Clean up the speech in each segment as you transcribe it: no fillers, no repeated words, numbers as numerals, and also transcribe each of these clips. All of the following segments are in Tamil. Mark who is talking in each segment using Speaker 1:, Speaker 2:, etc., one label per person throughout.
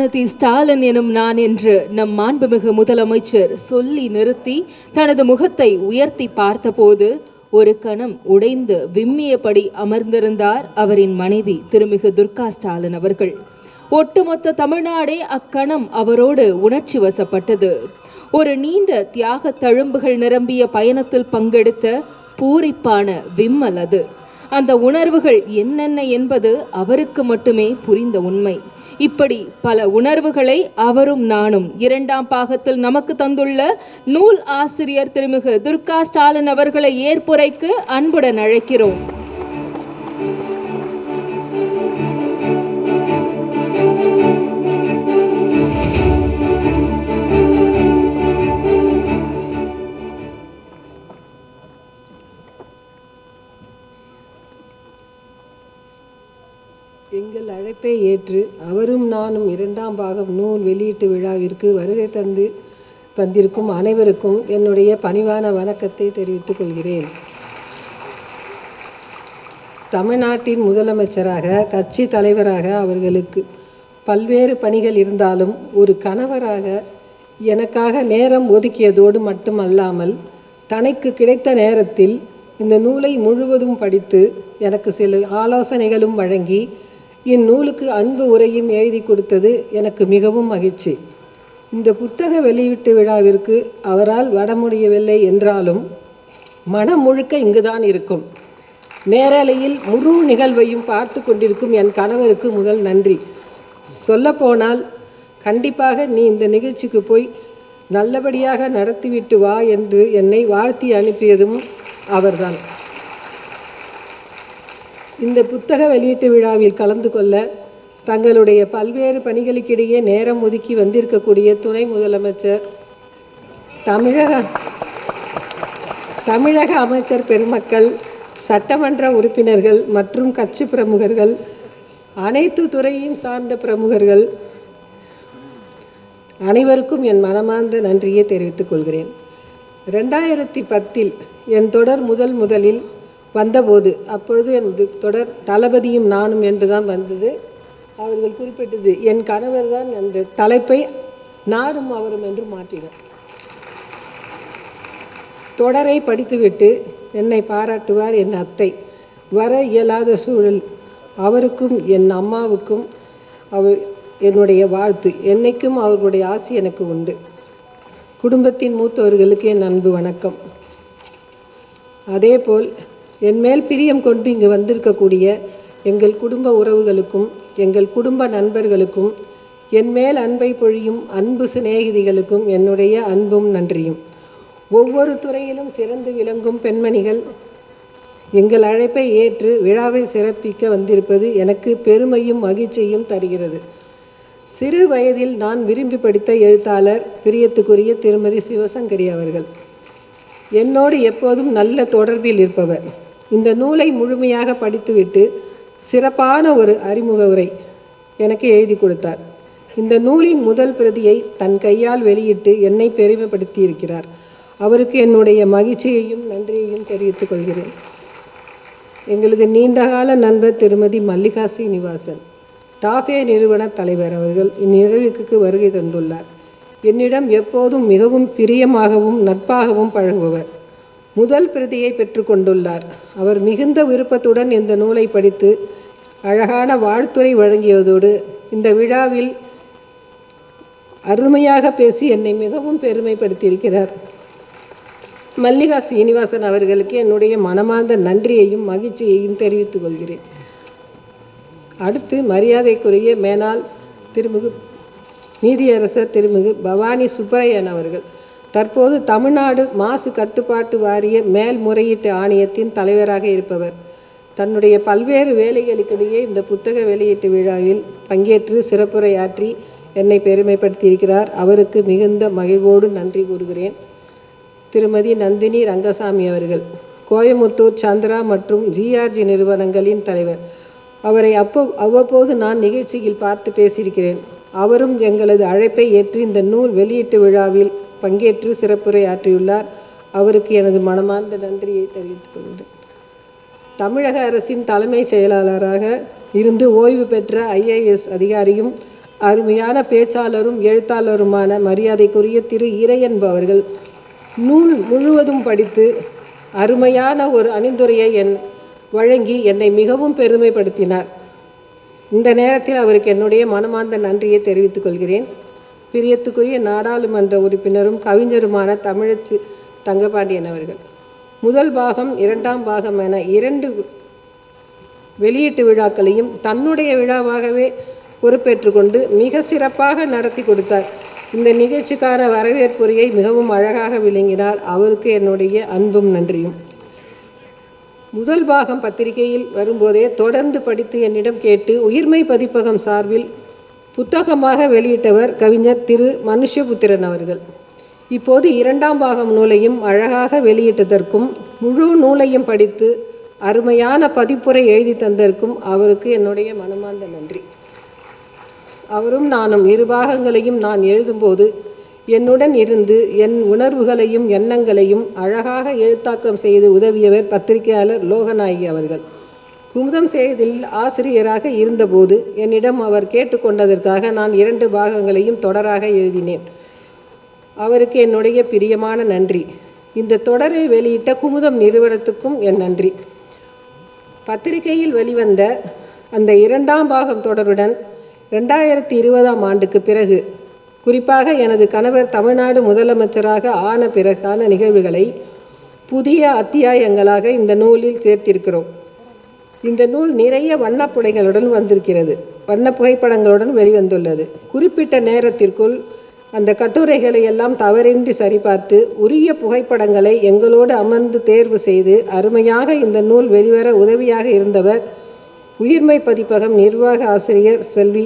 Speaker 1: கருணாநிதி ஸ்டாலின் எனும் நான் என்று நம் மாண்புமிகு முதலமைச்சர் சொல்லி நிறுத்தி தனது முகத்தை உயர்த்தி பார்த்தபோது ஒரு கணம் உடைந்து விம்மியபடி அமர்ந்திருந்தார் அவரின் மனைவி திருமிகு துர்கா ஸ்டாலின் அவர்கள். ஒட்டுமொத்த தமிழ்நாடே அக்கணம் அவரோடு உணர்ச்சி வசப்பட்டது. ஒரு நீண்ட தியாக தழும்புகள் நிரம்பிய பயணத்தில் பங்கெடுத்த பூரிப்பான விம்மல் அது. அந்த உணர்வுகள் என்னென்ன என்பது அவருக்கு மட்டுமே புரிந்த உண்மை. இப்படி பல உணர்வுகளை அவரும் நானும் இரண்டாம் பாகத்தில் நமக்கு தந்துள்ள நூல் ஆசிரியர் திருமிகு துர்கா ஸ்டாலின் அவர்களை ஏற்புரைக்கு அன்புடன் அழைக்கிறோம்.
Speaker 2: எங்கள் அழைப்பை ஏற்று அவரும் நானும் இரண்டாம் பாகம் நூல் வெளியீட்டு விழாவிற்கு வருகை தந்திருக்கும் அனைவருக்கும் என்னுடைய பணிவான வணக்கத்தை தெரிவித்துக் கொள்கிறேன். தமிழ்நாட்டின் முதலமைச்சராக, கட்சி தலைவராக அவர்களுக்கு பல்வேறு பணிகள் இருந்தாலும் ஒரு கணவராக எனக்காக நேரம் ஒதுக்கியதோடு மட்டுமல்லாமல் தனக்கு கிடைத்த நேரத்தில் இந்த நூலை முழுவதும் படித்து எனக்கு சில ஆலோசனைகளும் வழங்கி இந்நூலுக்கு அன்பு உரையும் எழுதி கொடுத்தது எனக்கு மிகவும் மகிழ்ச்சி. இந்த புத்தக வெளியீட்டு விழாவிற்கு அவரால் வர முடியவில்லை என்றாலும் மனம் முழுக்க இங்குதான் இருக்கும். நேரலையில் முழு நிகழ்வையும் பார்த்து கொண்டிருக்கும் என் கணவருக்கு முதல் நன்றி. சொல்லப்போனால் கண்டிப்பாக நீ இந்த நிகழ்ச்சிக்கு போய் நல்லபடியாக நடத்திவிட்டு வா என்று என்னை வாழ்த்தி அனுப்பியதும் அவர்தான். இந்த புத்தக வெளியீட்டு விழாவில் கலந்து கொள்ள தங்களுடைய பல்வேறு பணிகளுக்கிடையே நேரம் ஒதுக்கி வந்திருக்கக்கூடிய துணை முதலமைச்சர், தமிழக அமைச்சர் பெருமக்கள், சட்டமன்ற உறுப்பினர்கள் மற்றும் கட்சி பிரமுகர்கள், அனைத்து துறையையும் சார்ந்த பிரமுகர்கள் அனைவருக்கும் என் மனமார்ந்த நன்றியை தெரிவித்துக் கொள்கிறேன். 2010 என் தொடர் முதலில் வந்தபோது அப்பொழுது என் தொடர் தளபதியும் நானும் என்று தான் வந்தது. அவர்கள் குறிப்பிட்டது என் கணவர் தான் அந்த தலைப்பை நானும் அவரும் என்று மாற்றினார். தொடரை படித்துவிட்டு என்னை பாராட்டுவார் என் அத்தை. வர இயலாத சூழல். அவருக்கும் என் அம்மாவுக்கும் என்னுடைய வாழ்த்து. என்னைக்கும் அவர்களுடைய ஆசி எனக்கு உண்டு. குடும்பத்தின் மூத்தவர்களுக்கு என் அன்பு வணக்கம். அதேபோல் என் மேல் பிரியம் கொண்டு இங்கு வந்திருக்கக்கூடிய எங்கள் குடும்ப உறவுகளுக்கும் எங்கள் குடும்ப நண்பர்களுக்கும் என் மேல் அன்பை பொழியும் அன்பு சிநேகிதிகளுக்கும் என்னுடைய அன்பும் நன்றியும். ஒவ்வொரு துறையிலும் சிறந்து விளங்கும் பெண்மணிகள் எங்கள் அழைப்பை ஏற்று விழாவை சிறப்பிக்க வந்திருப்பது எனக்கு பெருமையும் மகிழ்ச்சியும் தருகிறது. சிறு வயதில் நான் விரும்பி படித்த எழுத்தாளர் பிரியத்துக்குரிய திருமதி சிவசங்கரி அவர்கள் என்னோடு எப்போதும் நல்ல தொடர்பில் இருப்பவர். இந்த நூலை முழுமையாக படித்துவிட்டு சிறப்பான ஒரு அறிமுக உரை எனக்கு எழுதி கொடுத்தார். இந்த நூலின் முதல் பிரதியை தன் கையால் வெளியிட்டு என்னை பெருமைப்படுத்தி இருக்கிறார். அவருக்கு என்னுடைய மகிழ்ச்சியையும் நன்றியையும் தெரிவித்துக் கொள்கிறேன். எங்களது நீண்டகால நண்பர் திருமதி மல்லிகா சீனிவாசன், டாஃபே நிறுவன தலைவர் அவர்கள் இந்நிகழ்வுக்கு வருகை தந்துள்ளார். என்னிடம் எப்போதும் மிகவும் பிரியமாகவும் நட்பாகவும் பழகுபவர். முதல் பிரதியை பெற்றுக்கொண்டுள்ளார். அவர் மிகுந்த விருப்பத்துடன் இந்த நூலை படித்து அழகான வாழ்த்துரை வழங்கியதோடு இந்த விழாவில் அருமையாக பேசி என்னை மிகவும் பெருமைப்படுத்தியிருக்கிறார். மல்லிகா சீனிவாசன் அவர்களுக்கு என்னுடைய மனமார்ந்த நன்றியையும் மகிழ்ச்சியையும் தெரிவித்துக் கொள்கிறேன். அடுத்து மரியாதைக்குரிய மேனாள் திருமிகு நீதியரசர் திருமிகு பவானி சுப்பரையன் அவர்கள் தற்போது தமிழ்நாடு மாசு கட்டுப்பாட்டு வாரிய மேல்முறையீட்டு ஆணையத்தின் தலைவராக இருப்பவர். தன்னுடைய பல்வேறு வேலைகளுக்கிடையே இந்த புத்தக வெளியீட்டு விழாவில் பங்கேற்று சிறப்புரையாற்றி என்னை பெருமைப்படுத்தியிருக்கிறார். அவருக்கு மிகுந்த மகிழ்வோடு நன்றி கூறுகிறேன். திருமதி நந்தினி ரங்கசாமி அவர்கள் கோயமுத்தூர் சந்திரா மற்றும் ஜிஆர்ஜி நிறுவனங்களின் தலைவர். அவரை அவ்வப்போது நான் நிகழ்ச்சியில் பார்த்து பேசியிருக்கிறேன். அவரும் எங்களது அழைப்பை ஏற்று இந்த நூல் வெளியீட்டு விழாவில் பங்கேற்று சிறப்புரை ஆற்றியுள்ளார். அவருக்கு எனது மனமார்ந்த நன்றியை தெரிவித்துக் கொள்கிறேன். தமிழக அரசின் தலைமைச் செயலாளராக இருந்து ஓய்வு பெற்ற IAS அதிகாரியும் அருமையான பேச்சாளரும் எழுத்தாளருமான மரியாதைக்குரிய திரு இறையன்பு அவர்கள் நூல் முழுவதும் படித்து அருமையான ஒரு அணிந்துரையை வழங்கி என்னை மிகவும் பெருமைப்படுத்தினார். இந்த நேரத்தில் அவருக்கு என்னுடைய மனமார்ந்த நன்றியை தெரிவித்துக் கொள்கிறேன். பிரியத்துக்குரிய நாடாளுமன்ற உறுப்பினரும் கவிஞருமான தமிழச்சி தங்கபாண்டியன் அவர்கள் முதல் பாகம் இரண்டாம் பாகம் என 2 வெளியீட்டு விழாக்களையும் தன்னுடைய விழாவாகவே பொறுப்பேற்று கொண்டு மிக சிறப்பாக நடத்தி கொடுத்தார். இந்த நிகழ்ச்சிக்கான வரவேற்புரையை மிகவும் அழகாக விளங்கினார். அவருக்கு என்னுடைய அன்பும் நன்றியும். முதல் பாகம் பத்திரிகையில் வரும்போதே தொடர்ந்து படித்து என்னிடம் கேட்டு உயிர்மை பதிப்பகம் சார்பில் புத்தகமாக வெளியிட்டவர் கவிஞர் திரு மனுஷ்யபுத்திரன் அவர்கள். இப்போது இரண்டாம் பாகம் நூலையும் அழகாக வெளியிட்டதற்கும் முழு நூலையும் படித்து அருமையான பதிப்புரை எழுதி தந்ததற்கும் அவருக்கு என்னுடைய மனமார்ந்த நன்றி. அவரும் நானும் 2 பாகங்களையும் நான் எழுதும்போது என்னுடன் இருந்து என் உணர்வுகளையும் எண்ணங்களையும் அழகாக எழுத்தாக்கம் செய்து உதவியவர் பத்திரிகையாளர் லோகநாயகி அவர்கள். குமுதம் செய்தியில் ஆசிரியராக இருந்தபோது என்னிடம் அவர் கேட்டுக்கொண்டதற்காக நான் 2 பாகங்களையும் தொடராக எழுதினேன். அவருக்கு என்னுடைய பிரியமான நன்றி. இந்த தொடரை வெளியிட்ட குமுதம் நிறுவனத்துக்கும் என் நன்றி. பத்திரிகையில் வெளிவந்த அந்த 2ஆம் பாகம் தொடருடன் 2020ஆம் ஆண்டுக்கு பிறகு குறிப்பாக எனது கணவர் தமிழ்நாடு முதலமைச்சராக ஆன பிறகான நிகழ்வுகளை புதிய அத்தியாயங்களாக இந்த நூலில் சேர்த்திருக்கிறோம். இந்த நூல் நிறைய வண்ணப்புடைகளுடன் வந்திருக்கிறது. வண்ண புகைப்படங்களுடன் வெளிவந்துள்ளது. குறிப்பிட்ட நேரத்திற்குள் அந்த கட்டுரைகளை எல்லாம் தவறின்றி சரிபார்த்து உரிய புகைப்படங்களை எங்களோடு அமர்ந்து தேர்வு செய்து அருமையாக இந்த நூல் வெளிவர உதவியாக இருந்தவர் உயிர்மை பதிப்பகம் நிர்வாக ஆசிரியர் செல்வி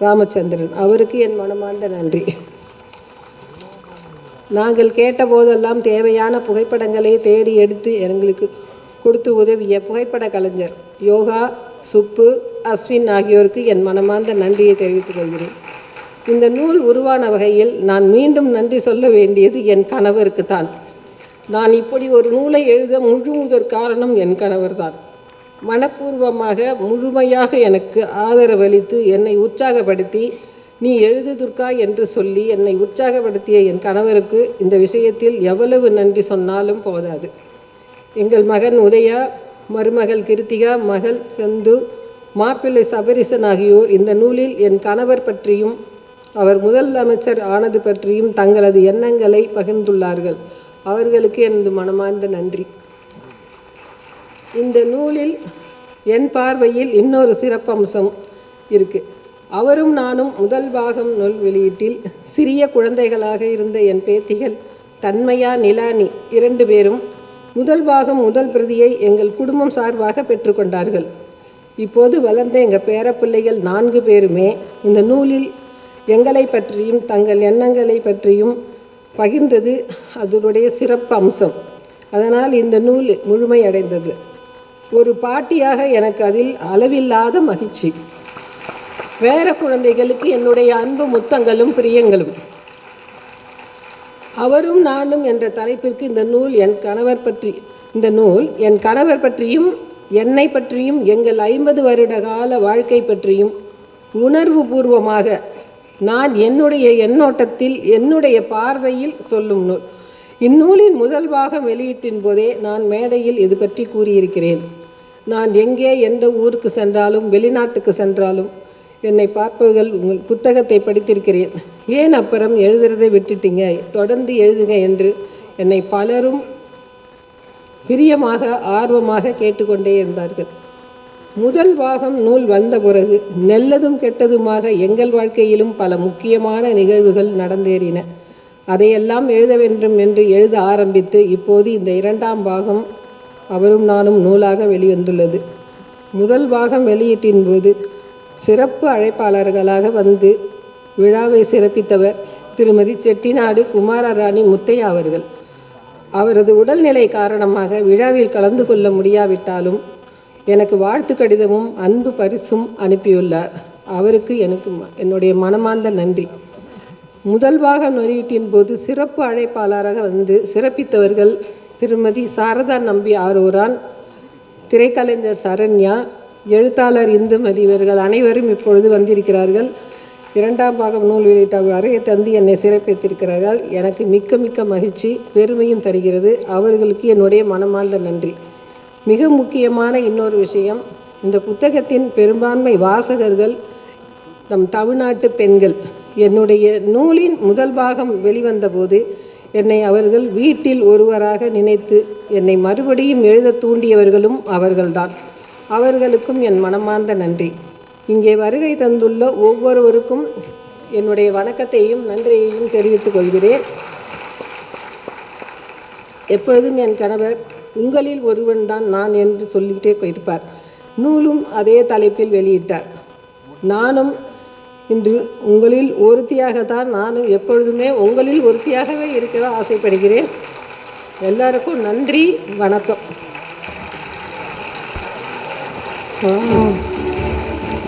Speaker 2: ராமச்சந்திரன். அவருக்கு என் மனமார்ந்த நன்றி. நாங்கள் கேட்டபோதெல்லாம் தேவையான புகைப்படங்களை தேடி எடுத்து எங்களுக்கு கொடுத்து உதவிய புகைப்பட கலைஞர் யோகா, சுப்பு, அஸ்வின் ஆகியோருக்கு என் மனமார்ந்த நன்றியை தெரிவித்துக் கொள்கிறேன். இந்த நூல் உருவான வகையில் நான் மீண்டும் நன்றி சொல்ல வேண்டியது என் கணவருக்கு தான். நான் இப்படி ஒரு நூலை எழுத முழுமுதற் காரணம் என் கணவர்தான். மனப்பூர்வமாக முழுமையாக எனக்கு ஆதரவளித்து என்னை உற்சாகப்படுத்தி நீ எழுது துர்கா என்று சொல்லி என்னை உற்சாகப்படுத்திய என் கணவருக்கு இந்த விஷயத்தில் எவ்வளவு நன்றி சொன்னாலும் போதாது. எங்கள் மகன் உதயா, மருமகள் கிருத்திகா, மகள் செந்து, மாப்பிள்ளை சபரிசன் ஆகியோர் இந்த நூலில் என் கணவர் பற்றியும் அவர் முதலமைச்சர் ஆனது பற்றியும் தங்களது எண்ணங்களை பகிர்ந்துள்ளார்கள். அவர்களுக்கு எனது மனமார்ந்த நன்றி. இந்த நூலில் என் பார்வையில் இன்னொரு சிறப்பம்சம் இருக்குது. அவரும் நானும் முதல் பாகம் நூல் வெளியீட்டில் சிறிய குழந்தைகளாக இருந்த என் பேத்திகள் தன்மையா, நிலானி 2 பேரும் முதல் பாகம் முதல் பிரதியை எங்கள் குடும்பம் சார்பாக பெற்றுக்கொண்டார்கள். இப்போது வளர்ந்த எங்கள் பேரப்பிள்ளைகள் 4 பேருமே இந்த நூலில் எங்களை பற்றியும் தங்கள் எண்ணங்களை பற்றியும் பகிர்ந்தது அதனுடைய சிறப்பு அம்சம். அதனால் இந்த நூல் முழுமையடைந்தது. ஒரு பாட்டியாக எனக்கு அதில் அளவில்லாத மகிழ்ச்சி. வேற குழந்தைகளுக்கு என்னுடைய அன்பு முத்தங்களும் பிரியங்களும். அவரும் நானும் என்ற தலைப்பிற்கு இந்த நூல் என் கணவர் பற்றியும் என்னை பற்றியும் எங்கள் 50 வருட கால வாழ்க்கை பற்றியும் உணர்வு பூர்வமாக நான் என்னுடைய எண்ணோட்டத்தில் என்னுடைய பார்வையில் சொல்லும் நூல். இந்நூலின் முதல் பாகம் வெளியீட்டின் போதே நான் மேடையில் இது பற்றி கூறியிருக்கிறேன். நான் எங்கே எந்த ஊருக்கு சென்றாலும் வெளிநாட்டுக்கு சென்றாலும் என்னை பார்ப்பவர்கள் உங்கள் புத்தகத்தை படித்திருக்கிறேன், ஏன் அப்புறம் எழுதுறதை விட்டுட்டீங்க, தொடர்ந்து எழுதுங்க என்று என்னை பலரும் பிரியமாக ஆர்வமாக கேட்டுக்கொண்டே இருந்தார்கள். முதல் பாகம் நூல் வந்த பிறகு நல்லதும் கெட்டதுமாக எங்கள் வாழ்க்கையிலும் பல முக்கியமான நிகழ்வுகள் நடந்தேறின. அதையெல்லாம் எழுத வேண்டும் என்று எழுத ஆரம்பித்து இப்போது இந்த 2ஆம் பாகம் அவரும் நானும் நூலாக வெளிவந்துள்ளது. முதல் பாகம் வெளியீட்டின் போது சிறப்பு அழைப்பாளர்களாக வந்து விழாவை சிறப்பித்தவர் திருமதி செட்டிநாடு குமாரராணி முத்தையா அவர்கள். அவரது உடல்நிலை காரணமாக விழாவில் கலந்து கொள்ள முடியாவிட்டாலும் எனக்கு வாழ்த்து கடிதமும் அன்பு பரிசும் அனுப்பியுள்ளார். அவருக்கு என்னுடைய மனமார்ந்த நன்றி. முதல் பாகம் வெளியீட்டின் போது சிறப்பு அழைப்பாளராக வந்து சிறப்பித்தவர்கள் திருமதி சாரதா நம்பி ஆரூரான், திரைக்கலைஞர் சரண்யா, எழுத்தாளர் இந்துமதி இவர்கள் அனைவரும் இப்பொழுது வந்திருக்கிறார்கள். 2ஆம் பாகம் நூல் வெளியிட்ட வருகை தந்து என்னை சிறப்பித்திருக்கிறார்கள். எனக்கு மிக்க மிக்க மகிழ்ச்சி, பெருமையும் தருகிறது. அவர்களுக்கு என்னுடைய மனமார்ந்த நன்றி. மிக முக்கியமான இன்னொரு விஷயம், இந்த புத்தகத்தின் பெரும்பான்மை வாசகர்கள் நம் தமிழ்நாட்டு பெண்கள். என்னுடைய நூலின் முதல் பாகம் வெளிவந்தபோது என்னை அவர்கள் வீட்டில் ஒருவராக நினைத்து என்னை மறுபடியும் எழுத தூண்டியவர்களும் அவர்கள்தான். அவர்களுக்கும் என் மனமார்ந்த நன்றி. இங்கே வருகை தந்துள்ள ஒவ்வொருவருக்கும் என்னுடைய வணக்கத்தையும் நன்றியையும் தெரிவித்துக் கொள்கிறேன். எப்பொழுதும் என் கணவர் உங்களில் ஒருவன் தான் நான் என்று சொல்லிக்கிட்டே போயிருப்பார். நூலும் அதே தலைப்பில் வெளியிட்டார். நானும் இன்று உங்களில் ஒருத்தியாகத்தான், நானும் எப்பொழுதுமே உங்களில் ஒருத்தியாகவே இருக்க ஆசைப்படுகிறேன். எல்லாருக்கும் நன்றி, வணக்கம்.